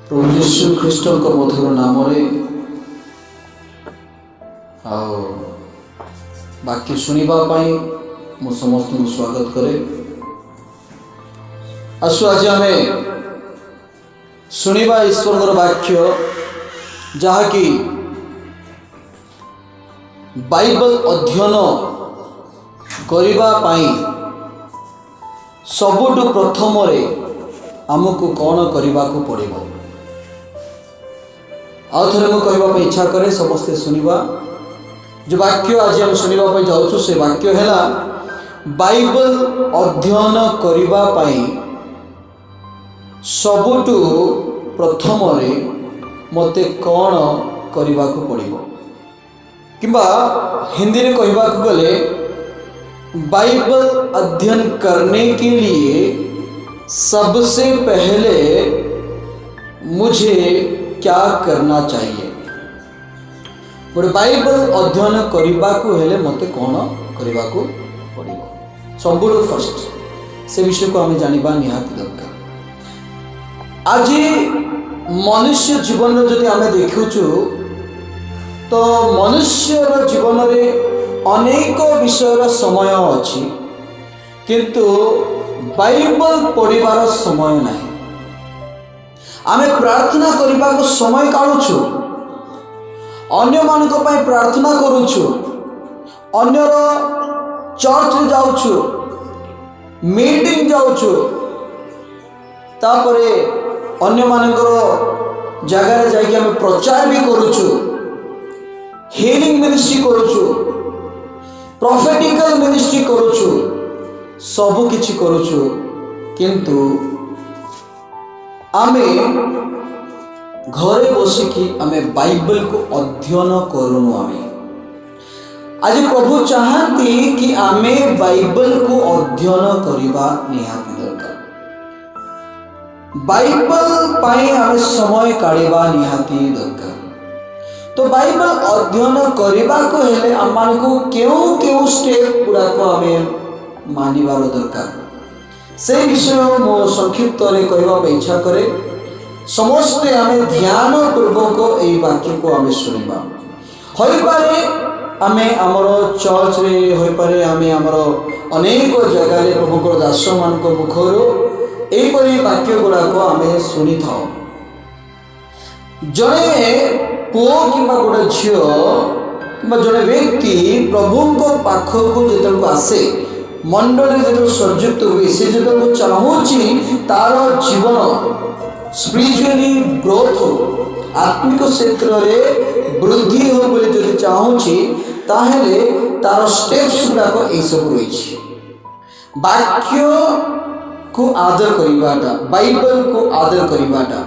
प्रभु यीशु ख्रीष्ट मधुर नाम वाक्य शुणापी मु समस्त को स्वागत करे। आसु आज आम शुणा ईश्वर वाक्य जहाँकि बाइबल अध्ययन करने सबुठ प्रथम आमको कौन करने को पड़ो। आउ थे मुझे कहवाप इच्छा करे समस्ते शुणा जो वाक्य आज आम शुणापी जाऊँ से वाक्य है बाइबल अध्ययन करने सबुठ प्रथम मते कौन करने को पड़ो किंबा हिंदी में कहवा गले बाइबल अध्ययन करने के लिए सबसे पहले मुझे क्या करना चाहिए। गोटे बाइबल अध्ययन करने को हेले मते कौन करने को पड़ो सबुठ फर्स्ट से विषय को आम जाना निहाती दरकार। आज मनुष्य जीवन जदि आम देखुचु तो मनुष्य जीवन में अनेक विषय समय अच्छी किंतु बाइबल पढ़ार समय नहीं। आमे प्रार्थना करने को समय काढ़ुछु अन्य मान प्रार्थना करुछु अन्य चर्च जाऊछु मीटिंग जाऊछु तापरे अन्य मानकर जगह जाके आमे प्रचार भी करुछु हीलिंग मिनिस्ट्री करुछु प्रोफेटिकल मिनिस्ट्री करुछु सबु किछि करुछु किंतु आमे घरे बसिकी आमे बाइबल को अध्ययन करूनु। आमे आज प्रभु चाहती कि आमे बाइबल को अध्ययन करवा निहाती दरकार। बाइबल पाई आमे समय काढ़ा निहाती दरकार। तो बाइबल अध्ययन करने को हेले आम को क्यों क्यों स्टेप गुड़ाक आम मानवार दरकार से विषय मो संक्षिप्त कहवाप इच्छा करे। समस्ते आम ध्यान पूर्वक यही वाक्य को आम शुणा हो पारे आम आमर चर्च रे हो पारे आम आमर अनेक जगह प्रभुकर दास मान मुखर यहीपरि वाक्य गुड़ाक आम शुणी था। जड़े पुओ कि गोटे झील कि जड़े व्यक्ति प्रभु पाखक जो आसे मंडल जो संयुक्त हुए सी जो चाहूँगी तार जीवन स्पिरिचुअली ग्रोथ हो आत्मिक क्षेत्र में वृद्धि हो बोले जो चाहूँगी ताहले तार स्टेप्स गुड़ाक यही सब रही वाक्य को आदर करवाटा बाइबल को आदर करवाटा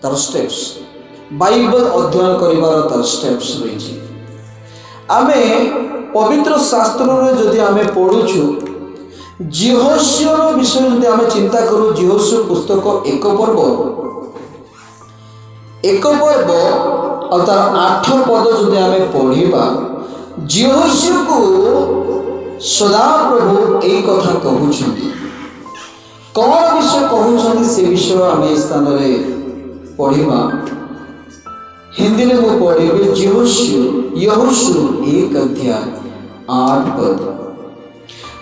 तार स्टेप्स बाइबल अध्ययन करिवार तार स्टेप्स रही। आमे पवित्र शास्त्र रे जदि आमे पढ़ुछु जिहोशियर विषय जदि आमे चिंता करू जिहोशियर पुस्तक एक पर्व और तार 8 पद जदि आमे पढ़िबा जिहोशियर को सदा प्रभु एई कथा कहउछन्ती कौन विषय कहउछन्ती से विषय आमे स्थान रे पढ़िबा। हिंदी में वो पढ़े यहोशू 1 अध्याय 8 पद।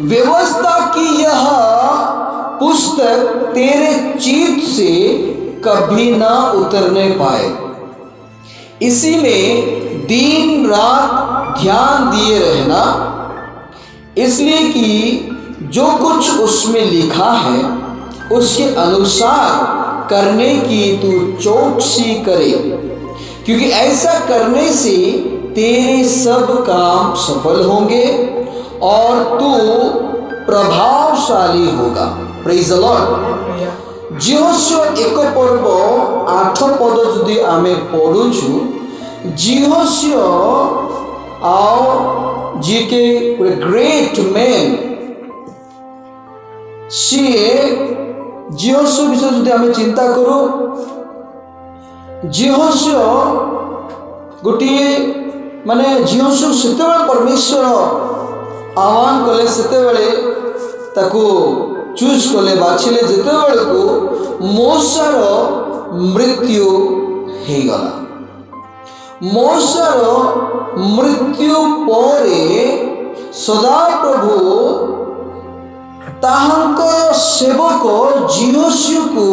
व्यवस्था की यह पुस्तक तेरे चित्त से कभी ना उतरने पाए, इसी में दिन रात ध्यान दिए रहना, इसलिए कि जो कुछ उसमें लिखा है उसके अनुसार करने की तू चौकसी करे, क्योंकि ऐसा करने से तेरे सब काम सफल होंगे और तू प्रभावशाली होगा। Praise the Lord. जिहोशिया 1 पर्व 8 पद जदि आमे पढ़ुछु जिहोशिया आओ जी के ग्रेट मैन सी जिहोशिया विषय जदि आमे चिंता करू जिहोशिया गोटे माने जिहोशिया सेतेबेले परमेश्वर आह्वान कले सेतेबेले ताकू चूज कले बाछिले जेतेबेले को मूसार मृत्यु हो गला। मूसार मृत्यु परे सदाप्रभु ताहांको सेवक जिहोशू को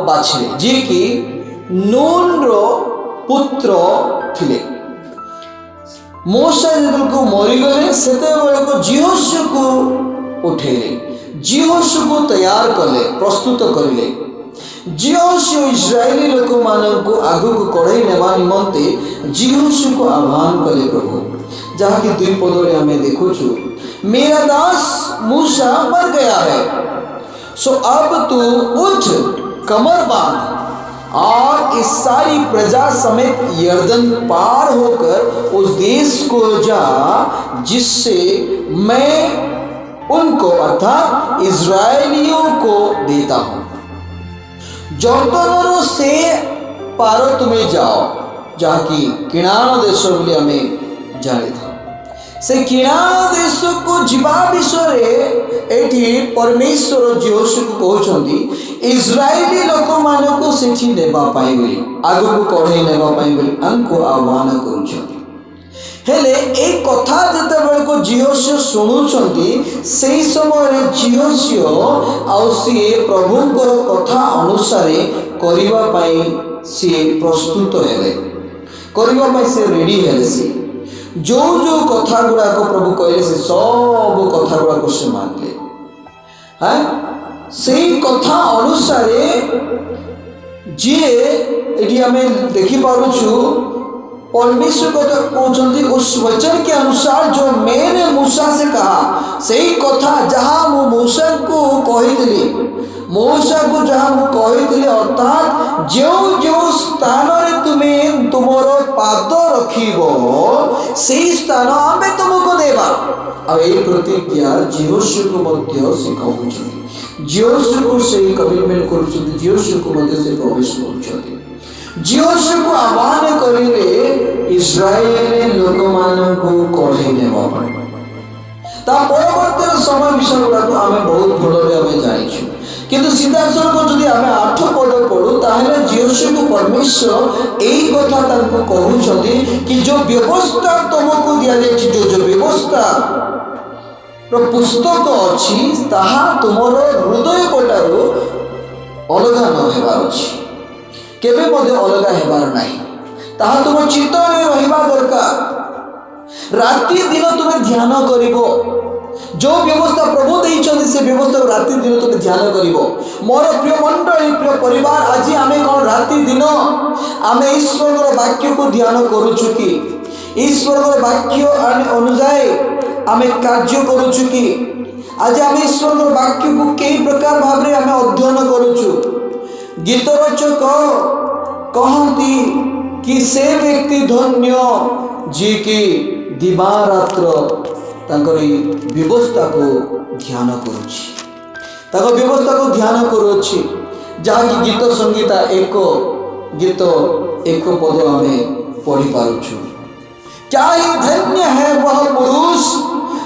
बाछिले, जी कि नून रो पुत्र थिले। मूसा जो मरीगले से जिहोशू को उठेले, जिहोशू को तैयार कले, प्रस्तुत करिले। जिहोशू इस्राएली लोक मानक आगु को कढ़ाई नेवा निमंते जिहोशू को आह्वान कले प्रभु, जहाँकि 2 पदरे आम देखुचु, मेरा दास मूसा मर गया है, सो अब तू उठ, कमर बांध और इस सारी प्रजा समेत यर्दन पार होकर उस देश को जा जिससे मैं उनको अर्थात इज़राइलियों को देता हूँ। जर्दन से पार तुम्हें जाओ, जहाँकि किणान देश बोली आम जानी था। से किणान देश को जीवा विषय एठी परमेश्वर जिहोशू को कहते इस्राएली लोक मानक से नेबा पाई बोली, आगु को कढ़ाई नेबा पाई बोली आमको आह्वान करुछंती। हेले ए कथा जेतेबेले को जिहोशू शुणुछंती, सेही समय जिहोशू आउ सी प्रभुंकर कथा अनुसार करिवा पाई सी प्रस्तुत हेले, करिवा पाई से रेडी हेले। सी जो जो कथा गुड़ाक प्रभु कहले से सब कथा गुड़ाक से मानले। हाँ से कथा अनुसार जी ये आम देखिपुँ परमेश्वर कथा कहते उस वचन के अनुसार जो मैंने मूसा से कहा, सही कथा जहाँ मु मूसा को कही, मूसा को जहाँ मु कही, अर्थात जो जो स्थान रे तुम्हें तुमर पाद रखिब से स्थान आम तुमको देवा। और ये प्रतिज्ञा जिहोशू को से कहते, जिहोशू को से कमिटमेंट कर, जिहोशू को से प्रवेश कर। जिहोशू को आह्वान करिले इस्राएली लोक मानकु कढ़ाई नेबा पाई। ता परवर्ती समय विषय गुड़ाक आम बहुत भलरे आम जानिछु, किंतु सीधासलख जदि आम 8 पद पढ़ू ताहले जिहोशू को परमेश्वर यही कथा तांको कहउछथि कि जो व्यवस्था तुमको दिया जायछि, जो व्यवस्था पुस्तक अछि ताहा तुमर हृदय पटारू अलगा न हेबार अछि, केबे मध्य अलगा हेबार नाही, ताहा तुम चित्त में रहिबा दरकार। राति दिन तुम ध्यान करिवो, जो व्यवस्था प्रभु देइछथि से व्यवस्था राति दिन तुम ध्यान करिवो। मोर प्रिय मंडली, प्रिय परिवार, आज आमे कौन राति दिन आमे ईश्वर वाक्य को ध्यान करूछु कि ईश्वर वाक्य अनुसार आमे कार्य करूछु कि आज आमे ईश्वर वाक्य को कई प्रकार भाव रे आमे अध्ययन करूछु। गीत रचक कहती कि से व्यक्ति धन्य जी कि दिवारात्र तांकर व्यवस्था को ध्यान करुछि, तांकर व्यवस्था को ध्यान करुछि, जहाँ कि गीत संगीता एक गीत 1 पद आम पढ़ी पारुछु। क्या ही धन्य है वह पुरुष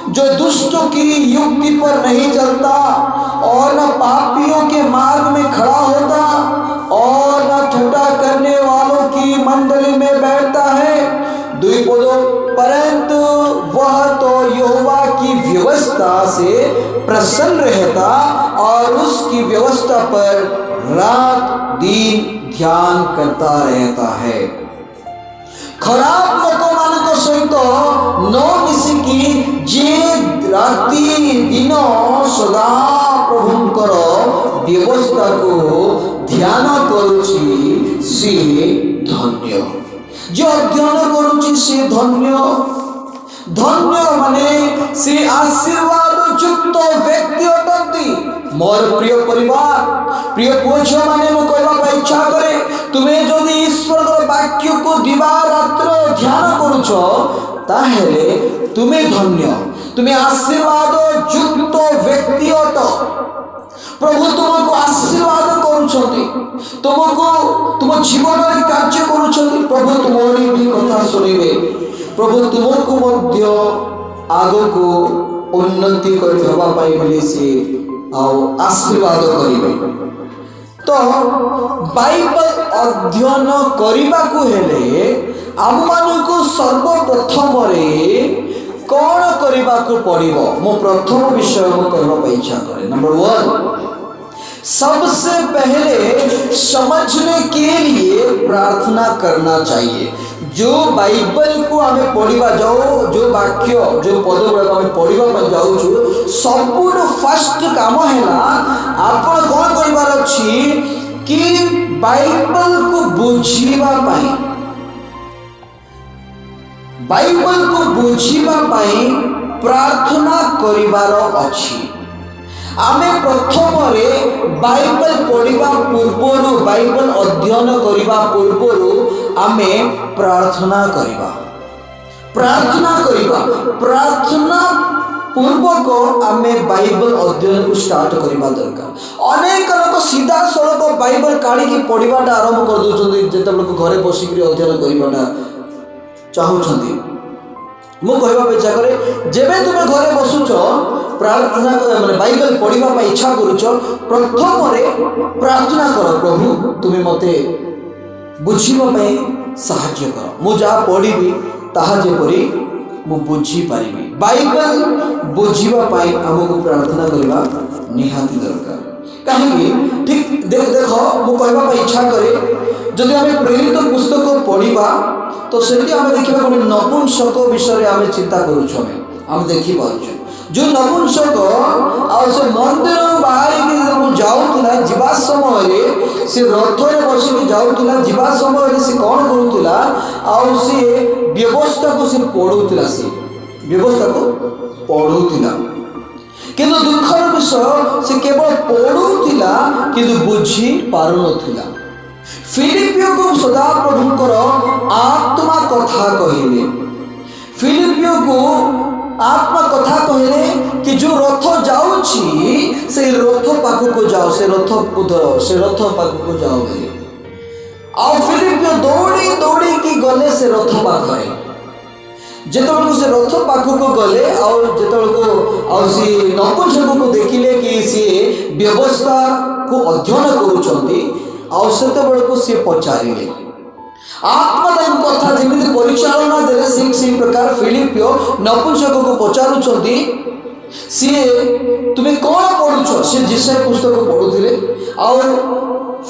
जो दुष्टों की युक्ति पर नहीं चलता और न पापियों के मार्ग में खड़ा होता और न ठट्ठा करने वालों की मंडली में बैठता है। 2 पदों, परंतु वह तो यहोवा की व्यवस्था से प्रसन्न रहता और उसकी व्यवस्था पर रात दिन ध्यान करता रहता है। खराब लोक मान सहित न मिसिकी जे राति दिन सदा प्रभुंकर व्यवस्था को ध्यान करुछि से धन्य। जो अध्ययन करुछि से धन्य। धन्य माने से आशीर्वाद युक्त व्यक्ति अटंती। मोर प्रिय परिवार, प्रिय पुओ झियो माने मु कहबा इच्छा करे, तुम्हें जदि ईश्वर वाक्य को दिवा रात्र ध्यान करुछ ताहेले तुम्हें धन्य, तुम्हें आशीर्वाद युक्त व्यक्ति अट। प्रभु तुमको आशीर्वाद करुछंती, तुमको तुम जीवन में कार्य करुछंती। प्रभु तुम्हारी भी कथा सुनिबे, प्रभु तुमको मध्य आगो को उन्नति करबा पाई बोली से आशीर्वाद करिबे। तो बाइबल अध्ययन करने को हेले आम मानू सर्वप्रथम कौन करने को पड़ो मो प्रथम विषय करने इच्छा करे। नंबर 1, सबसे पहले समझने के लिए प्रार्थना करना चाहिए। जो बाइबल को हमें पढ़ा जाओ, जो वाक्य जो पद गुड़ाक आम पढ़ा जाऊँ, सबुठ फास्ट काम है आप कौन करार अच्छी कि बाइबल को बुझापी, बाइबल को बुझापी प्रार्थना करिवार अछि। आमे प्रथम बाइबल पढ़ा पूर्वर, बाइबल अध्ययन करने पूर्वर आमे प्रार्थना करवा, प्रार्थना पूर्वक आमे बाइबल अध्ययन को स्टार्ट करवा दरकार। अनेक लोग सीधा सड़क बाइबल काढ़ी पढ़ाटा आरंभ कर दौरान जिते घरे बसिक अध्ययन करवाटा चाहूँगी। मु कहवा इच्छा करे जेबे तुम घरे बसुच प्रार्थना माने बाइबल पढ़ा इच्छा करुच, प्रथम प्रार्थना कर, प्रभु तुम्हें मते बुझापी साहाय्य कर, मु जहाँ पढ़ी ताहा जेपरी मु बुझी पारि। बाइबल बुझापी आमको प्रार्थना करवा निहाती दरकार। कहीं ठीक देख मु कहवा इच्छा करे जदि आम प्रेरित पुस्तक पढ़ा तो सेठी आम देखा गोटे नपुंसक विषय आम चिंता करुँ, देखिपुँ जो नपुंसक से मंदिर बाहर जाऊला जीवा समय से रथरे बसिक जाऊला, जीवा समय से कौन करूला सी व्यवस्था को सी पढ़ूला, सी व्यवस्था को पढ़ूला, किंतु दुखर विषय से केवल पढ़ूला किंतु बुझी पार नथिला। फिलिपियो को सदा प्रभुंकर आत्मा कथा कहले, फिलिपियो को आत्मा कथा कहले कि जो रथ जाऊँगी से रथ पाखक जाओ, से रथ उधर से रथ पाखक जाओ बोले। आ फिलिपियो दौड़ी दौड़ी की गले से रथ पाखे, जिते से रथ पाखक गले सी नपुंसक को देखिले कि सी व्यवस्था को अध्ययन करुँच, सी पचारे आत्मा कथा जमी परिचालना देले से प्रकार फिलिपियो नपुंसक को पचारुंट सी तुम्हें कौन पढ़ुच, सी जिसाई पुस्तक पढ़ुले और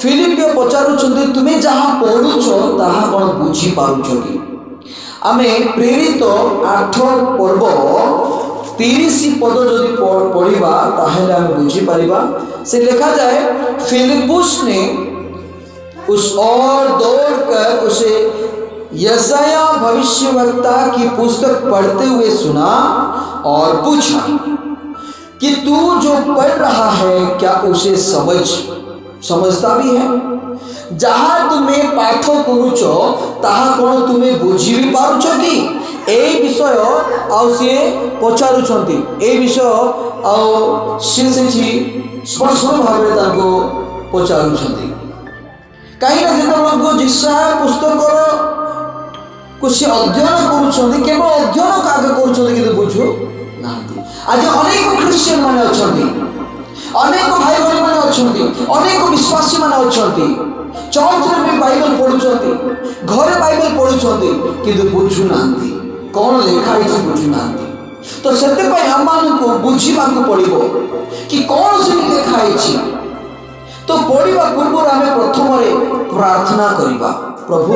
फिलिपियो पचारुंट तुम्हें जहाँ पढ़ुच ताहा कौन बुझी पारुच कि। आमे प्रेरित 8 पर्व 30 पद जदि पढ़ा ताहले आमे बुझी पारिबा। से लिखा जाए फिलिपुस ने उस और दौड़कर उसे यशाया भविष्यवक्ता की पुस्तक पढ़ते हुए सुना और पूछा कि तू जो पढ़ रहा है क्या उसे समझता भी है? जहाँ तुम्हें पाठ करुच ताहा कौन तुम्हें बुझी भी पारुच कि? ए विषय सी पचारुंट, ए विषय सी स्पष्ट भाव पचारुंट। कहीं जो जिसा पुस्तक को सी अध्ययन करुँच केवल अध्ययन काग कर बुझु ना। आज अनेक ख्रिस्टियन माने अछंती, अनेक भाई भाई माने अछंती, अनेक विश्वासी माने अछंती, चर्च रे भी बाइबल पढ़ुछंती, घरे बाइबल पढ़ुछंती किंतु बुझु नांती, कौन लिखा है बुझु नांती। तो सेते पय हम को बुझिबा को पड़िबो कि कौन से लिखा है। तो पढ़ा पूर्व आम प्रथम प्रार्थना करवा, प्रभु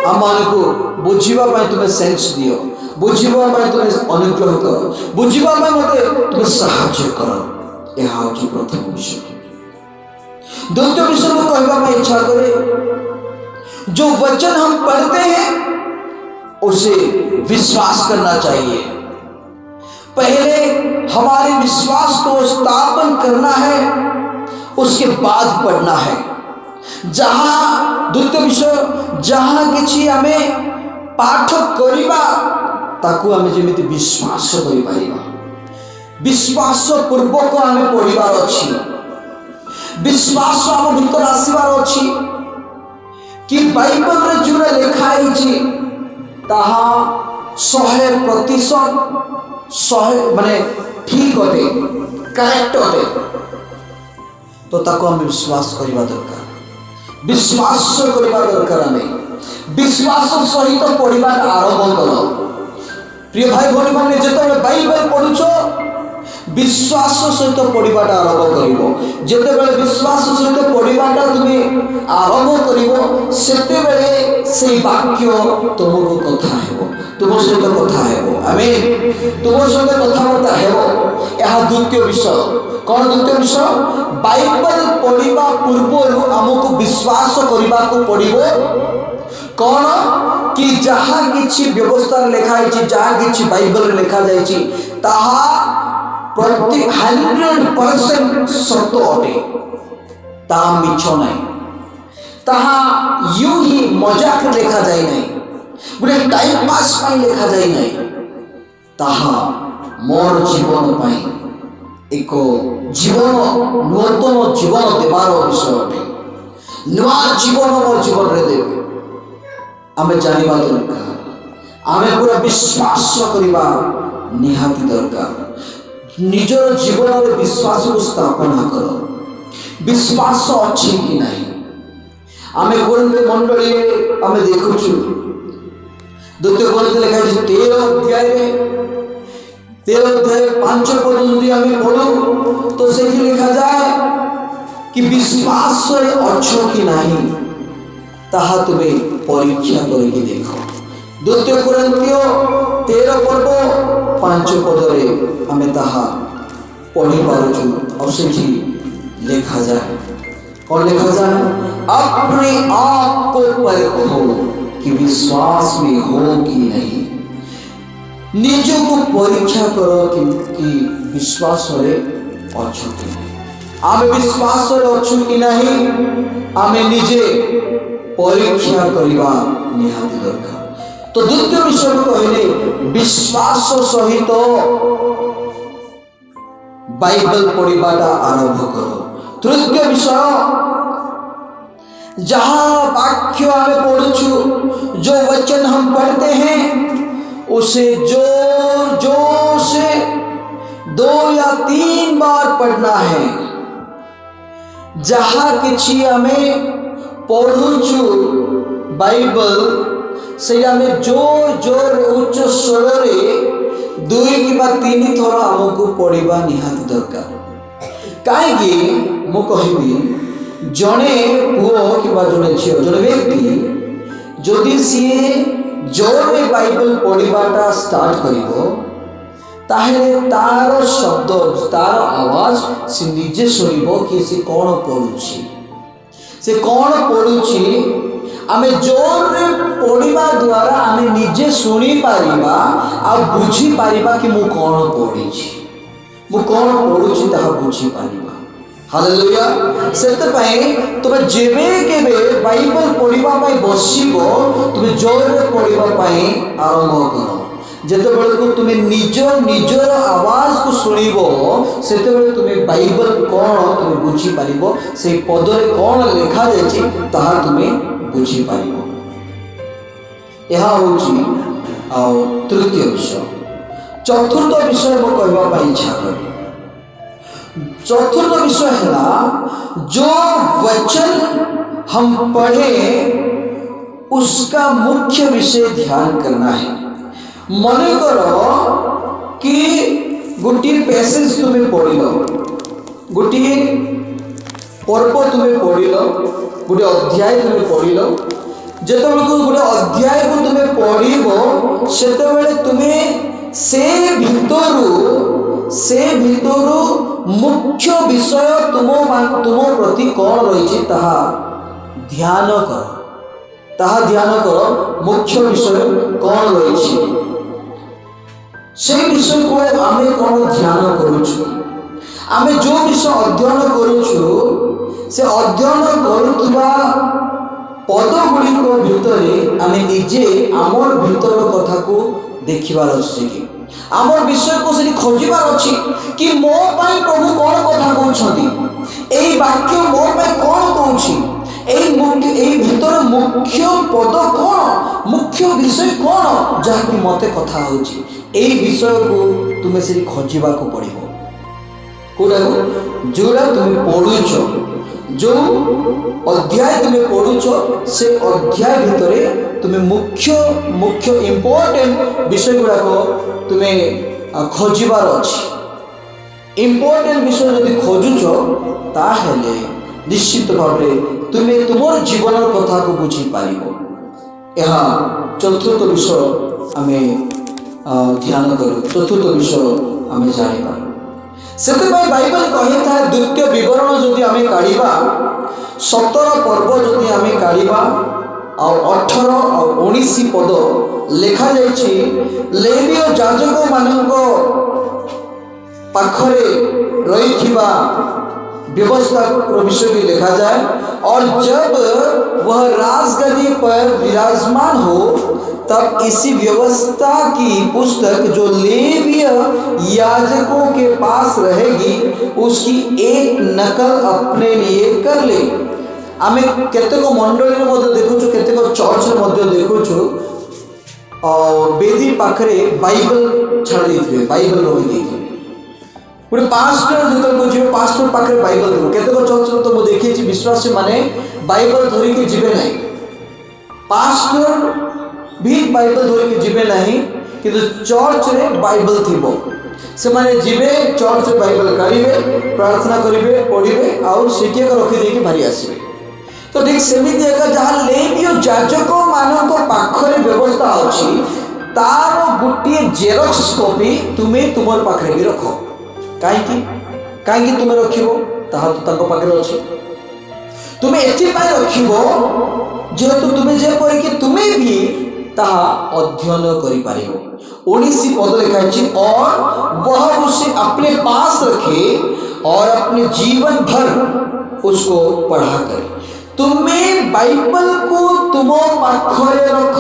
आम को बुझापी तुम्हें सेंस दियो, बुझापी तुम्हें अनुग्रह कर, बुझापी मत तुम्हें साहाय्य कर। यह हूँ प्रथम विषय। द्वितीय विषय को कहना इच्छा करे जो वचन हम पढ़ते हैं उसे विश्वास करना चाहिए। पहले हमारे विश्वास को स्थापन करना है, उसके बाद पढ़ना है। जहाँ द्वितीय विषय जहाँ किसी हमें पाठ करवा ताकू आमे जेमिति विश्वास करि पारिबा, विश्वास पूर्वक आमे पढ़िबार अछि, विश्वास आम भीतर आसबार अछि कि बाइबल रे जोरा लिखा है ताहा 100% 100 माने ठीक अटे, करेक्ट अटे। तो ताको हम विश्वास करवा दरकार। विश्वास करवा दरकार आमे विश्वास सहित पढ़ा आरंभ कर। प्रिय भाई भौणी मैंने जिते बाइबल पढ़ुछ विश्वास सहित पढ़ाटा आरंभ कर। जितेबले विश्वास सहित पढ़ाटा तुम्हें आरंभ कर से वाक्य तुमको कथा है तुम सहित कथा है आमेन तुम सहित कथबार्ता है। यह द्वितीय विषय कौन द्वितीय विषय बाइबल पढ़ा पूर्व आमको विश्वास करने को पड़ो कौन कि जहाँ किछि व्यवस्था लिखाई जहाँ किछि बाइबल लिखा जाइछि ताहा प्रति 100% सत्य अटे ताहा मिछ नहीं ताहा यूं ही मजाक लिखा जाए नहीं गोटे टाइम पास पाई लिखा जाए नहीं ताहा मोर जीवन पाई एक जीवन नूतन जीवन देवार विषय अटे नुआ जीवन मोर जीवन रे देवे आमे जानिबा दरकार आमे पूरा विश्वास करवा निहाती दरकार निजर जीवन में विश्वास को स्थापना कर विश्वास अच्छी कि नहीं आमे कोरिन्थ मंडली आमे देखुछु द्वितीय कोरिन्थ लिखा है 13 अध्याय 5 पद यदि आमे पढ़ू तो सेठी लिखा जाए कि विश्वास अच्छो कि नहीं ताहा तुम्हें परीक्षा करके देखो। द्वितीय कोरिन्थियो 13 पर्व 5 पदरे आमे ताहा पढ़ी पारुछु और सेठी लिखा जाए और लिखा जाए अपने आप को परखो कि विश्वास में हो कि नहीं। निज को परीक्षा करो कि विश्वास रे अच्छो कि नहीं आमे विश्वास रे अच्छो कि नहीं आमे निजे परीक्षा करवा निहाती दरकार। तो द्वितीय विषय कहले विश्वास सहित बाइबल पढ़ाटा आरंभ करो। तृतीय विषय जहाँ वाक्य हमें पढ़ुछु जो वचन हम पढ़ते हैं उसे जोर जोर से 2 या 3 बार पढ़ना है। जहाँ किछि हमें पढ़ुछु बाइबल से हमें जोर जोर उच्च स्वर रे 2 कि 3 थर आमको पढ़ा निहाती दरकार। कहीं मु कहबी जड़े पुओ कि जड़े झी जड़े व्यक्ति जदि सी जोर में बाइबल पढ़ाटा स्टार्ट करिवो ताहेले तार शब्द तार आवाज से निजे सुनिबो कि से कौन पढ़ुछि से कौन पढ़ुछि आमे जोर रे पढ़िबा द्वारा आमे निजे सुनी पारिबा आ बुझी पारिबा कि मु कौन पढ़िछि मु कौन पढ़ुछि ताहा बुझी पारिबा। हालेलुया सेते पई तुमे जेबे केबे बाइबल पढ़िबा पई बसिबो तुमे जोर रे पढ़िबा पई आरंभ करो। जेते बेले को तुमे निजर आवाज को सुनिबो सेते बेले तुमे बाइबल कौन तुमे बुझी पारिबो से पद रे कौन लिखा जायछि ताहा तुमे बुझी पारिबो। यह होछि आ तृतीय विषय। चतुर्थ विषय मो कहबा पई इच्छा करी। चतुर्थ विषय है जो वचन हम पढ़े उसका मुख्य विषय ध्यान करना है। मन करो कि गोटे पैसेज तुम्हें पढ़ गोटे पर्व तुम्हें पढ़ गोटे अध्याय तुम्हें पढ़ जो गोटे अध्याय को तुम्हें पढ़ से तुम्हें से भितरु मुख्य विषय तुम प्रति कौन रही ध्यान कर मुख्य विषय कौन रही से विषय को आमे कौन ध्यान करुछु आमे जो विषय अध्ययन करुछु से अध्ययन करुवा पद गुड़िक भितर आमे निजे आमर भीतर कथा को देखिबार अछि कि आमर विषय को से खोजिबार अछि कि मो पाई प्रभु कौन कथा कहउछंती एई वाक्य मो पाई कौन कहउछि एई भीतर मुख्य पद कौन मुख्य विषय कौन जहाँकि मते कथा होछि एई विषय को तुम्हें से खोजिबा को पड़िबो कोडा जोड़ा तुम्हें पढ़ुछ जो अध्याय तुम्हें पढ़ुछ से अध्याय भितर तुम्हें मुख्य मुख्य इम्पोर्टेंट विषय गुड़ाक तुम्हें खोजार अच्छी इम्पोर्टेंट विषय जदि खोजुच ताहेले निश्चित भाव तुम्हें तुम जीवन कथा को बुझी पार। यह चतुर्थ विषय आम ध्यान करूँ। चतुर्थ विषय आम जापर से बाइबल कही था द्वितीय विवरण जदि आम काढ़ा 17 पर्व जदि आम काढ़ा 18 और 19 पद लिखा लेवीय याजक मानक पाखरे रही व्यवस्था विषय भी लिखा जाए। और जब वह राजगद्दी पर विराजमान हो तब इसी व्यवस्था की पुस्तक जो लेवीय याजकों के पास रहेगी उसकी एक नकल अपने लिए कर ले। आम केतेक मंडली देखु केतेक चर्च देखु बेदी पाखरे बाइबल छाड़ी बाइबल रही गोटे पास्टर जो जी पास्टर पाखे बाइबल देव केतेक चर्च तो मुझे देखी विश्वास माने बाइबल धरिकी जीवे ना पास्टर भी बाइबल धरिकी जीवे ना कि चर्च रे बाइबल थी से माने जीवे चर्च बाइबल काढ़े प्रार्थना करेंगे पढ़े आउ शिक्षक रखीदे भारी आसवे। तो ठीक सेमती जहाँ लेवीय याजक मान पाखरे व्यवस्था अच्छी तार गोटे जेरक्स कॉपी तुम्हें तुम पाखे भी रख कहीं तुम्हें रख पाखे अच्छे तुम्हें एपाई रख जेहेतु तुम्हें जेपरिक तुम्हें भी ताहा अध्ययन कर 19 पद लिखा और वह उसे अपने पास रखे और अपने जीवन भर उसको पढ़ा करे। तुम्हें बाइबल को तुम पाखरे रख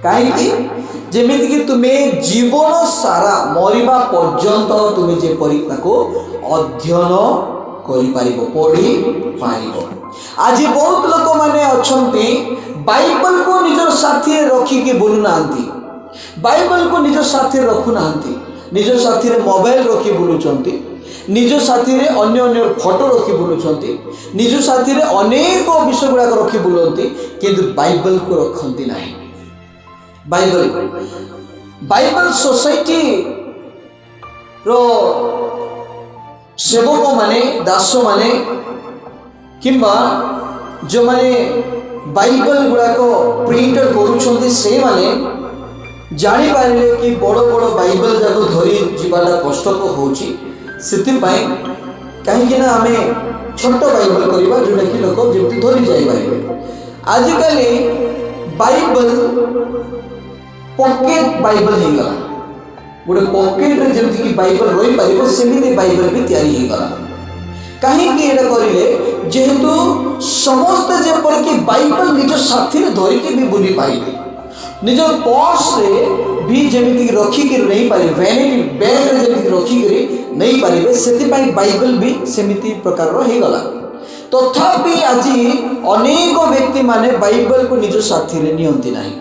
कहीं जेमिति कि तुम्हें जीवन सारा मरिबा पर्यंत तुम्हें जेपरि ताको अध्ययन करि पारिबो पढ़ी पारिबो। आज बहुत लोक माने अछंती बाइबल को निजर साथी रखिके बोलु नांती बाइबल को निज साथी रखु नांती निज साथी मोबाइल रखी बुलुचंती निज साथी अन्य अन्य फोटो रखी बुलुचंती निज साथी अनेक विषय गुड़ाक रखी बुलती किंतु बाइबल को रखती नहीं। बाइबल सोसाइटी रो सेवक माने दास माने किंबा जो माने बाइबल गुड़ाक प्रिंट करुछंती से माने जानी पारे कि बड़ बड़ बाइबल जाक धरी जीवाटा कष्टकर होची सिथिपाई कहीं ना आमे छोट बाइबल करवा जोटा कि लोक जमी धरी जाइए। आजिकल बाइबल पॉकेट बाइबल हो गला गोटे पॉकेट रे जमी कि बाइबल रही पार सेमती बाइबल भी तैयारी हो गला कहीं करें जेहेतु समस्त जेपरिक बाइबल निज साथी धरिकी भी बुली पारे निज पर्स रे भी जमी रखिक नहीं पारे वैनिटी बैग रे जमी रखिक नहीं पारे से बाइबल भी सेमिति प्रकार होगला। तथापि आज अनेक व्यक्ति माने बाइबल को निज साथी रे नियंती नहीं।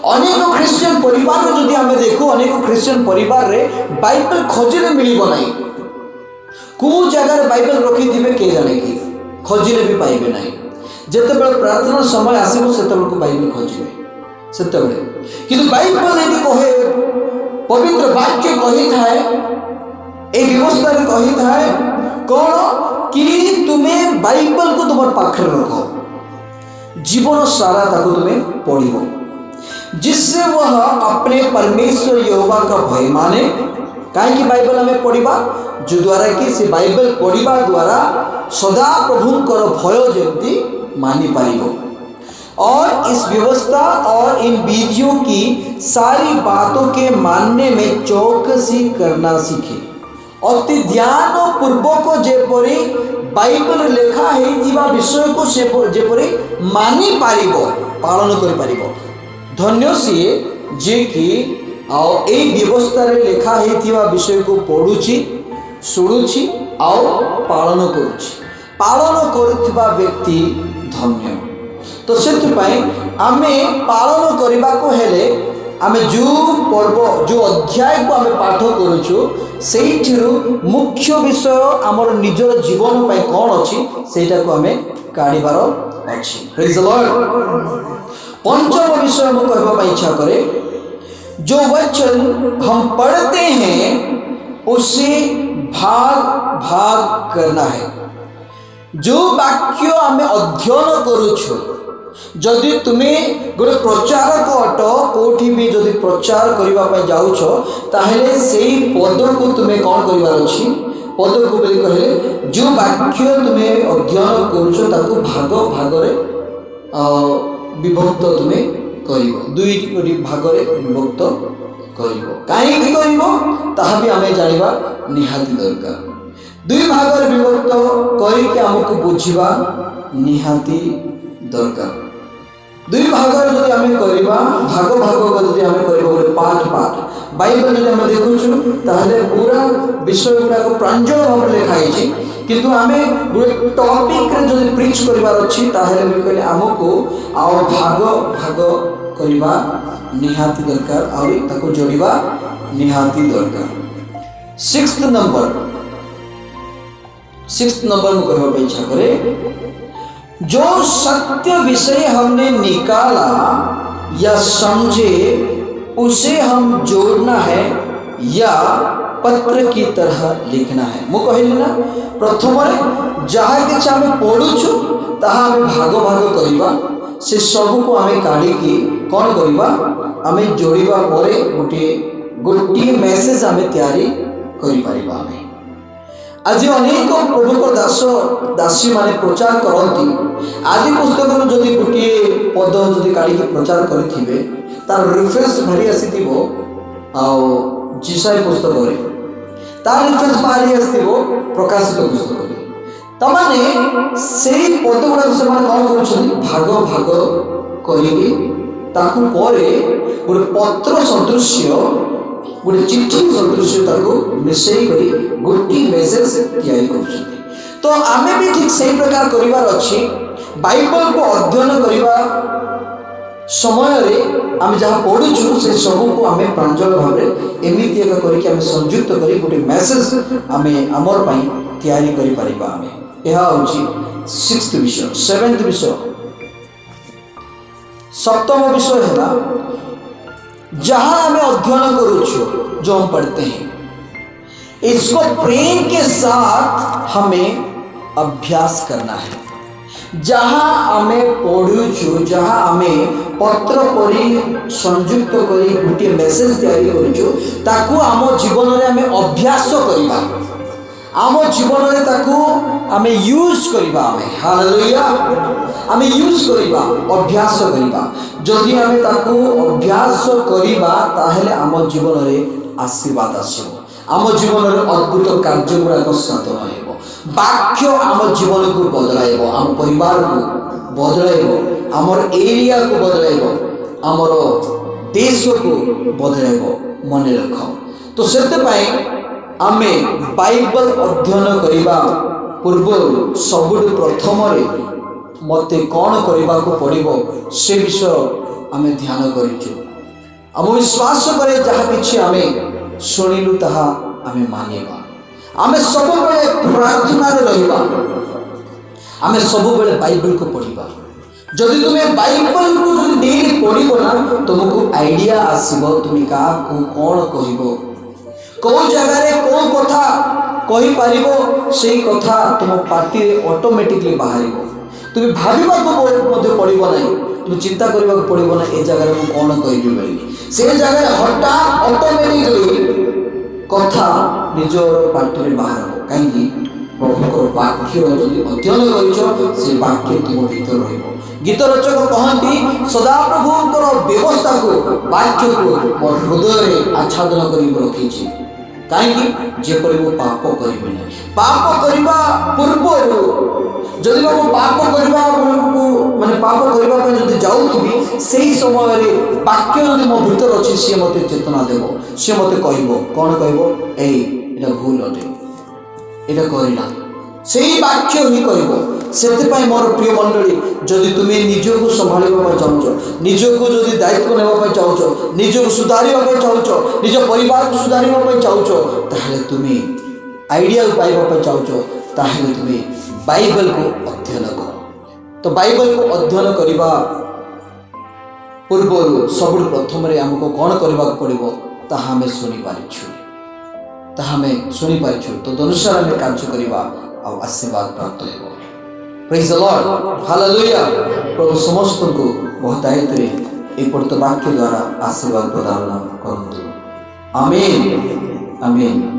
अनेक ख्रिस्टियन परिवार जदि आम देखू अनेक ख्रिस्टियन परिवार रे बाइबल खोजिले मिलिबो नहीं को जगह बाइबल रखी किए जाने कि खोजिले भी पाइबे नहीं जितेबाला प्रार्थना समय आसो से बाइबल खोजे से कि बाइबल ये कहे पवित्र वाक्य कही थाए ए व्यवस्था कही थाए कौन कि तुम्हें बाइबल को तुम पाखरे रख जीवन सारा ताको तुम्हें पढ़ो जिससे वह अपने परमेश्वर यहोवा का भय माने। कहीं बाइबल हमें पढ़ा जो द्वारा कि से बाइबल पढ़ा द्वारा सदा प्रभुंकर भय जमती मानी पारिबो और इस व्यवस्था और इन विधियों की सारी बातों के मानने में चौकसी करना सीखे। अति ध्यान पूर्वक जेपरी बाइबल लेखा है विषय को जेपरी मानी पारिबो पालन कर पारिबो। धन्य सी जे कि ए व्यवस्था रे लेखा है विषय को पढ़ुची शुणुची आउ पालन करुवा व्यक्ति धन्य। तो से आमे पालन करने को हेले आमे जो पर्व जो अध्याय को आमे पाठ करुचु ସେଇଥିରୁ ମୁଖ୍ୟ ବିଷୟ ଆମର ନିଜର ଜୀବନ ପାଇଁ କ'ଣ ଅଛି ସେଇଟାକୁ ଆମେ କାଢ଼ିବାର ଅଛି। ପ୍ରେଜ୍ ଦ ଲର୍ଡ। पंचम विषय में कहवा ପାଇଁ इच्छा करे, जो वचन हम पढ़ते हैं उसे भाग भाग करना है। जो वाक्य आम अध्ययन करुछु, जदि तुम्हें गोटे प्रचारक अट कौटी भी जदि प्रचार करने जाऊछ ताहले सेई पद को तुम्हें कौन कर पद को बोली कहले जो वाक्य तुम्हें अध्ययन करुछ ताको भाग भागरे विभक्त तुम्हें करिवो, दुईटी भागरे विभक्त करिवो। काहे करिवो ताहा भी आमे जानिबा निहाती दरकार। दुई भागरे विभक्त करिके हमको बुझिबा निहाती दरकार। दुई भागरे जदि आमे करिबा भाग भाग जदि आमे करिबा गोटे पाठ पाठ बाइबल जदि आमे देखुछु ताहले पूरा विषय गुडा को प्रांजल भाव लिखाई छी, किंतु आमे गोटे टॉपिक रे जदि प्रीच करिवार अछि ताहले भी कहले हमको आ भाग भाग करिबा निहाती दरकार और ताको जोड़िबा निहाती दरकार। सिक्स्थ नंबर में कहवा पे इच्छा करे, जो सत्य विषय हमने निकाला या समझे उसे हम जोड़ना है या पत्र की तरह लिखना है। मु कहली ना प्रथम जहाँ किसी आम पढ़ुछु ताहा आम भाग भाग करवा से सब को आम काढ़ी कौन करवा आम जोड़वा पर गोटे मेसेज आम तैयारी करिपरिबा। आज अनेक प्रमुख दास दासी माने प्रचार करती आदि पुस्तक जदि गोटे पद जदि काढ़ी प्रचार करेंगे तार रेफरेंस भारी आसी जीसाई पुस्तक तार रेफरेंस बाहरी आसो प्रकाशित पुस्तक तमाने से पद गुड़ा से कौन कर भाग भाग करेंगे गोटे पत्र सदृश्य गोटे चिट्ठी सदृश्य मिसई कर गोटे मेसेज तैयारी कर। तो आम भी ठीक से प्रकार करार अच्छी बाइबल को अध्ययन करने समय आम जहाँ पढ़ुछु से सब को आम प्रांजल भाव एमती एक करके संयुक्त कर गोटे मेसेज आम आमर तैयारी करिपरिबा। यह हूँ सिक्स्थ विषय। सेवेंथ विषय सप्तम विषय है जहाँ हमें अध्ययन करुछु जो हम पढ़ते हैं इसको प्रेम के साथ हमें अभ्यास करना है। जहाँ हमें पढ़ुछु जहाँ हमें पत्र पढ़ी संयुक्त करी गोटे मेसेज तैयारी करुछु ताकू आम जीवन में हमें अभ्यास करवा आम जीवन में ताकू आम यूज करवा हालेलुया आम यूज करवा अभ्यास करवा। जदि आम ताकू अभ्यास करवा ताहले आम जीवन में आशीर्वाद आसो आम जीवन में अद्भुत कार्य गुड़ाक साधन हो वाक्य आम जीवन को बदलाइब आम परिवार को बदलाइब आमर एरिया को बदलाइब आमर देश को बदलाइब मन रख। तो से आम बाइबल अध्ययन करने पूर्व सबुठ प्रथम मते कौन करने को पड़ो से विषय आम ध्यान करूँ। आम विश्वास करे जहाँ कि आम शुणिलु ताहा आम मानिबा आम सब प्रार्थना रहिबा आम सब बाइबल को पढ़ा। जदि तुम्हें बाइबल को डेली पढ़ो ना तुमको आइडिया आसो तुम क्या कौन कह कौ जगार कौ कथा कही पार से कथा तुम पार्टी ऑटोमेटिकली बाहर तुम भाविबा को पड़ो ना तुम चिंता करने को पड़ो ना ए जगह मुझे कौन कह से जगह हठात ऑटोमेटिकली कथा निज पार्टी बाहर कहीं प्रभुकर वाक्य जदि अध्ययन कर से वाक्य तुम भीतर रही। गीत रचक कहती सदा प्रभुकर व्यवस्था को वाक्य को मोर हृदय आच्छादन कर रखी कहीं जेपरी मो पाप करी पाप करने पूर्व जदि मैं पाप करने माने पाप करने जाऊँगी से समय वाक्य जब मो भीतर अच्छी सी मत चेतना देव सी मत कह कौन कह भूल अटे यहाँ करना से वाक्य ही कह से मोर प्रिय मंडली जदि तुम्हें निजक संभाल चाहूच निजक जदि दायित्व नेवाई चाहूच निजक सुधार चाहूच निज परिवार को सुधार चाहूच ताहले तुम्हें आइडिया पाइबा चाहूच ताहले तुम्हें बाइबल को अध्ययन कर। तो बाइबल को अध्ययन करने पूर्व सब प्रथम आमको कौन करने पड़ो ताहा आम शुणी पारिछु ताहा आम शुणी पारिछु। तो अनुसार आम कार्य करवा और आशीर्वाद प्राप्त हो। Praise the Lord, hallelujah. प्रभु समस्त को बहुत आयत ए पढ़ित वाक्य द्वारा आशीर्वाद प्रदान करंतु। आमीन आमीन।